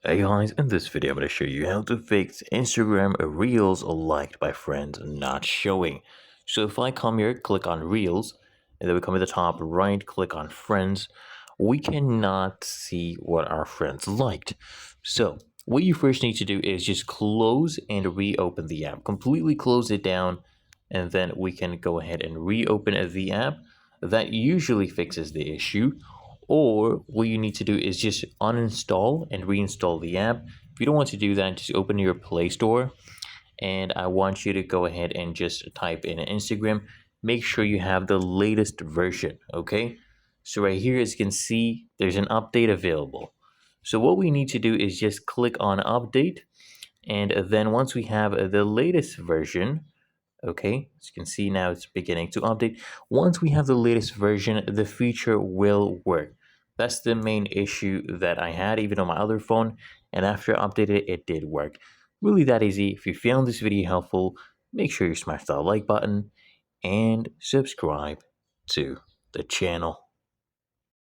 Hey guys, in this video I'm going to show you how to fix Instagram Reels liked by friends not showing. So if I come here, click on Reels, and then we come to the top right, click on Friends, we cannot see what our friends liked. So what you first need to do is just close and reopen the app. Completely close it down, and then we can go ahead and reopen the app. That usually fixes the issue. Or what you need to do is just uninstall and reinstall the app. If you don't want to do that, just open your Play Store, and I want you to go ahead and just type in Instagram. Make sure you have the latest version, okay? So right here, as you can see, there's an update available. So what we need to do is just click on update, and then once we have the latest version, okay, as you can see now it's beginning to update. Once we have the latest version, the feature will work. That's the main issue that I had even on my other phone, and after I updated it did work. Really that easy. If you found this video helpful, make sure you smash that like button and subscribe to the channel.